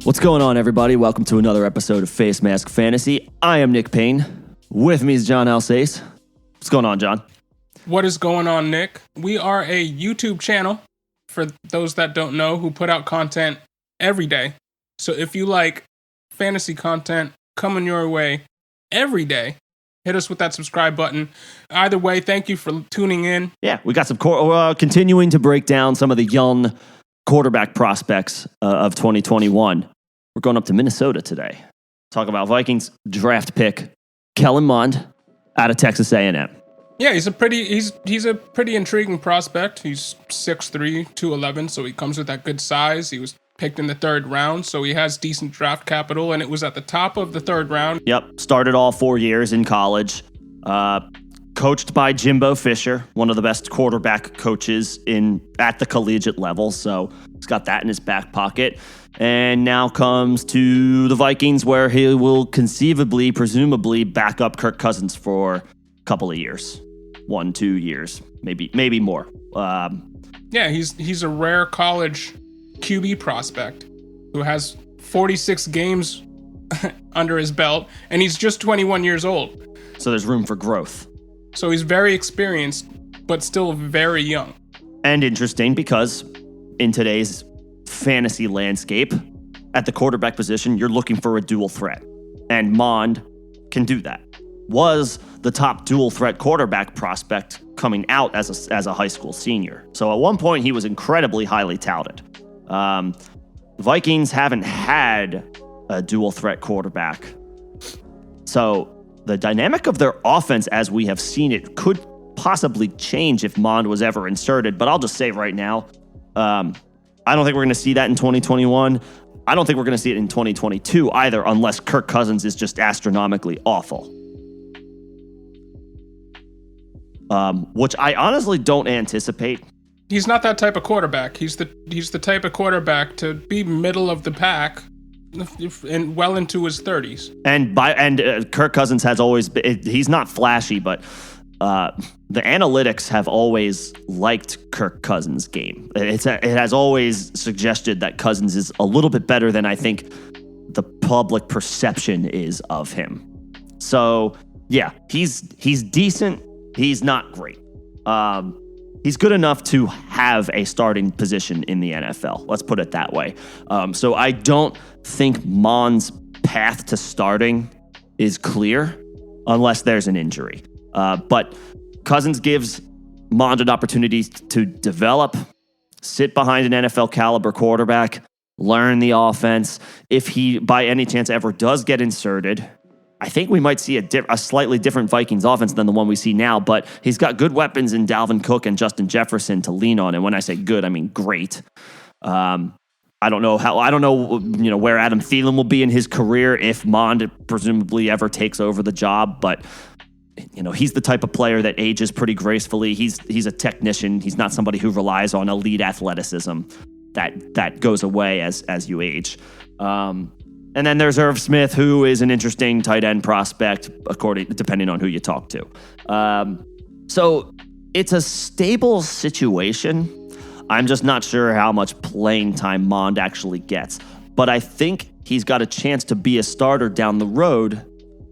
What's going on, everybody? Welcome to another episode of Face Mask Fantasy. I am Nick Payne. With me is John Alsace. What's going on, John? What is going on, Nick? We are a YouTube channel, for those that don't know, who put out content every day. So if you like fantasy content coming your way every day, hit us with that subscribe button. Either way, thank you for tuning in. Yeah, we got some continuing to break down some of the young quarterback prospects of 2021. We're going up to Minnesota today. Talk about Vikings draft pick Kellen Mond out of Texas A&M. Yeah, he's a pretty intriguing prospect. He's 6'3", 211, so he comes with that good size. He was picked in the third round, so he has decent draft capital, and it was at the top of the third round. Yep, started all 4 years in college. Coached by Jimbo Fisher, one of the best quarterback coaches at the collegiate level, so he's got that in his back pocket. And now comes to the Vikings, where he will presumably back up Kirk Cousins for a couple of years. 1-2 years, maybe more. Yeah, he's a rare college QB prospect who has 46 games under his belt, and he's just 21 years old. So there's room for growth. So he's very experienced, but still very young. And interesting because in today's fantasy landscape, at the quarterback position, you're looking for a dual threat. And Mond can do that. Was the top dual threat quarterback prospect coming out as a high school senior. So at one point, he was incredibly highly touted. The Vikings haven't had a dual threat quarterback. So the dynamic of their offense as we have seen it could possibly change if Mond was ever inserted. But I'll just say right now, I don't think we're going to see that in 2021. I don't think we're going to see it in 2022 either, unless Kirk Cousins is just astronomically awful. Which I honestly don't anticipate. He's not that type of quarterback. He's the type of quarterback to be middle of the pack and well into his 30s. And Kirk Cousins has always been, he's not flashy, but the analytics have always liked Kirk Cousins' game. It has always suggested that Cousins is a little bit better than I think the public perception is of him. So yeah, he's decent. He's not great. He's good enough to have a starting position in the NFL. Let's put it that way. So I don't think Mond's path to starting is clear unless there's an injury. But Cousins gives Mond an opportunity to develop, sit behind an NFL caliber quarterback, learn the offense. If he, by any chance, ever does get inserted, I think we might see a slightly different Vikings offense than the one we see now, but he's got good weapons in Dalvin Cook and Justin Jefferson to lean on. And when I say good, I mean great. I don't know where Adam Thielen will be in his career if Mond presumably ever takes over the job, but he's the type of player that ages pretty gracefully. He's a technician. He's not somebody who relies on elite athleticism that goes away as you age. And then there's Irv Smith, who is an interesting tight end prospect, depending on who you talk to. So it's a stable situation. I'm just not sure how much playing time Mond actually gets. But I think he's got a chance to be a starter down the road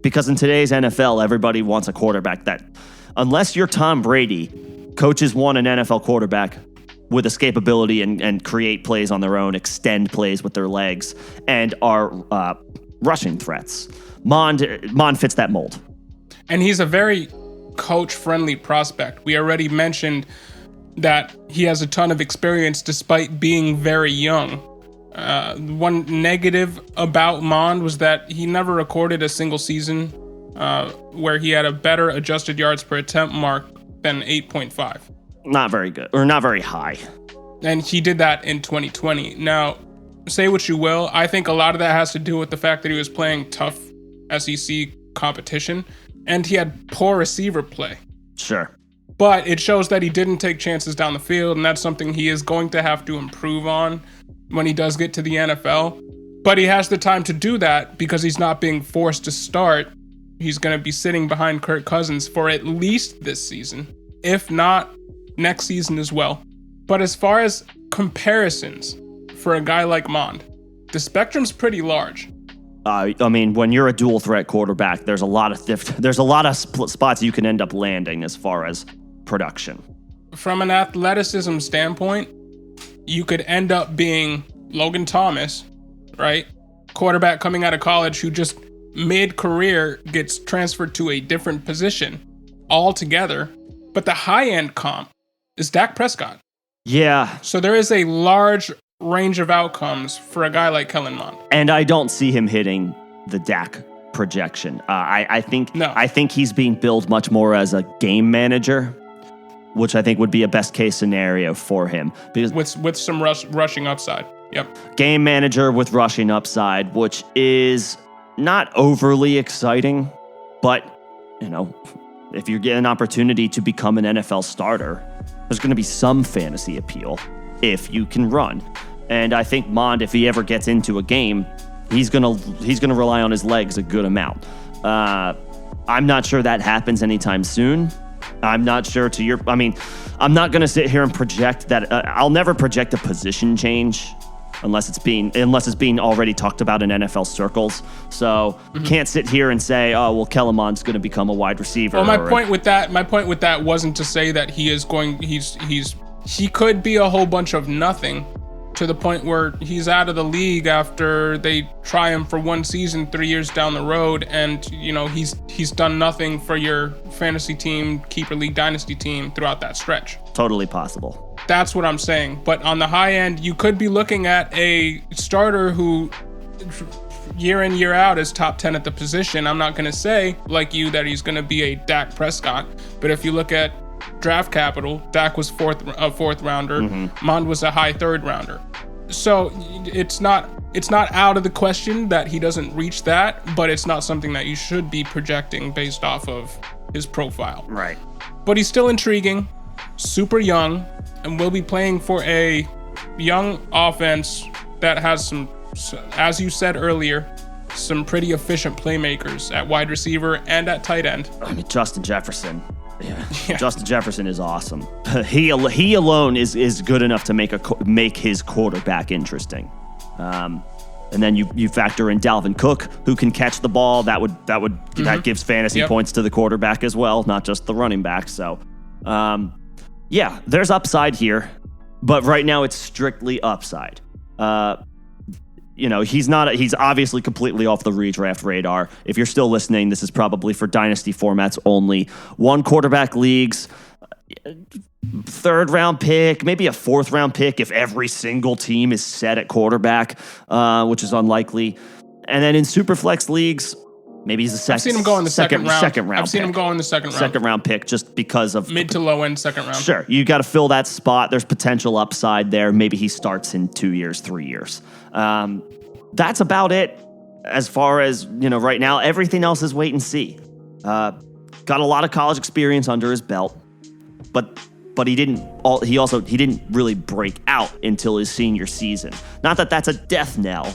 because in today's NFL, everybody wants a quarterback that, unless you're Tom Brady, coaches want an NFL quarterback with escapability and create plays on their own, extend plays with their legs, and are rushing threats. Mond fits that mold. And he's a very coach-friendly prospect. We already mentioned that he has a ton of experience despite being very young. One negative about Mond was that he never recorded a single season where he had a better adjusted yards per attempt mark than 8.5. Not very good, or not very high. And he did that in 2020. Now, say what you will, I think a lot of that has to do with the fact that he was playing tough SEC competition, and he had poor receiver play. Sure. But it shows that he didn't take chances down the field, and that's something he is going to have to improve on when he does get to the NFL. But he has the time to do that because he's not being forced to start. He's going to be sitting behind Kirk Cousins for at least this season, if not next season as well. But as far as comparisons for a guy like Mond, The spectrum's pretty large. I mean, when you're a dual threat quarterback, there's a lot of spots you can end up landing as far as production. From an athleticism standpoint, you could end up being Logan Thomas, right? Quarterback coming out of college who just mid-career gets transferred to a different position altogether. But the high-end comp is Dak Prescott. Yeah. So there is a large range of outcomes for a guy like Kellen Mond. And I don't see him hitting the Dak projection. I think he's being billed much more as a game manager, which I think would be a best case scenario for him. Because with some rushing upside. Yep. Game manager with rushing upside, which is not overly exciting, but, if you get an opportunity to become an NFL starter, there's going to be some fantasy appeal if you can run. And I think Mond, if he ever gets into a game, he's gonna rely on his legs a good amount. I'm not sure that happens anytime soon. I'm not sure I'm not going to sit here and project that. I'll never project a position change unless it's being already talked about in NFL circles. So can't sit here and say, oh, well, Kellen Mond's going to become a wide receiver. Well, my point with that wasn't to say that he could be a whole bunch of nothing to the point where he's out of the league after they try him for one season 3 years down the road, and he's done nothing for your fantasy team, keeper league dynasty team throughout that stretch. Totally possible. That's what I'm saying. But on the high end, you could be looking at a starter who year in, year out is top 10 at the position. I'm not going to say, like you, that he's going to be a Dak Prescott. But if you look at draft capital, Dak was a fourth rounder. Mond was a high third rounder. So it's not out of the question that he doesn't reach that, but it's not something that you should be projecting based off of his profile. Right. But he's still intriguing, super young, and will be playing for a young offense that has some, as you said earlier, some pretty efficient playmakers at wide receiver and at tight end. I mean, Justin Jefferson. Yeah. Justin Jefferson is awesome. He alone is good enough to make his quarterback interesting. And then you factor in Dalvin Cook, who can catch the ball. That gives fantasy points to the quarterback as well, not just the running back. So, there's upside here, but right now it's strictly upside. He's obviously completely off the redraft radar. If you're still listening, this is probably for dynasty formats only. 1 quarterback leagues, 3rd round pick, maybe a 4th round pick if every single team is set at quarterback, which is unlikely. And then in superflex leagues, maybe he's a second. I've seen him go in the second round. I've seen him go in the second round. Second round pick just because of mid to low end second round. Sure, you got to fill that spot. There's potential upside there. Maybe he starts in 2 years, 3 years. That's about it as far as, right now. Everything else is wait and see. Got a lot of college experience under his belt, but he didn't really break out until his senior season. Not that that's a death knell,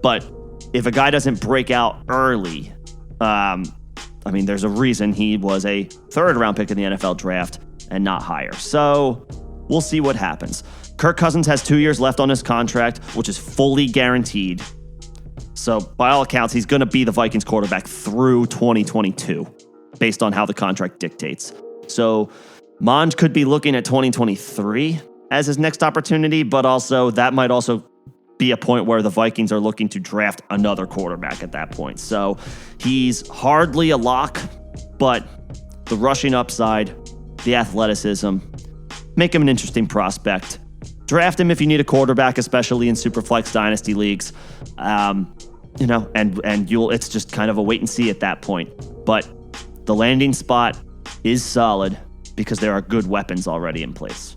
but if a guy doesn't break out early, there's a reason he was a 3rd round pick in the NFL draft and not higher. So we'll see what happens. Kirk Cousins has 2 years left on his contract, which is fully guaranteed. So by all accounts, he's going to be the Vikings quarterback through 2022, based on how the contract dictates. So Mond could be looking at 2023 as his next opportunity, but also that might also be a point where the Vikings are looking to draft another quarterback at that point. So he's hardly a lock, but the rushing upside, the athleticism, make him an interesting prospect. Draft him if you need a quarterback, especially in Superflex Dynasty leagues. It's just kind of a wait and see at that point. But the landing spot is solid because there are good weapons already in place.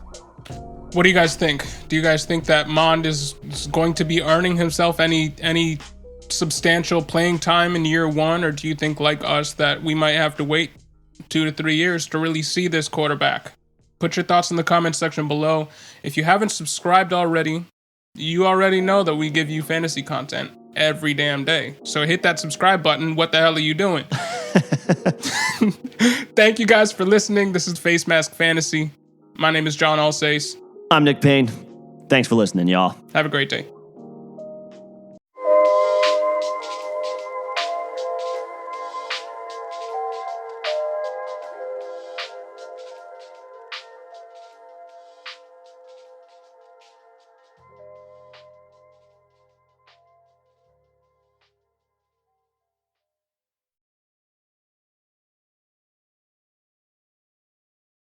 What do you guys think? Do you guys think that Mond is going to be earning himself any substantial playing time in year 1, or do you think, like us, that we might have to wait 2 to 3 years to really see this quarterback? Put your thoughts in the comments section below. If you haven't subscribed already, you already know that we give you fantasy content every damn day. So hit that subscribe button. What the hell are you doing? Thank you guys for listening. This is Face Mask Fantasy. My name is John Alsace. I'm Nick Payne. Thanks for listening, y'all. Have a great day.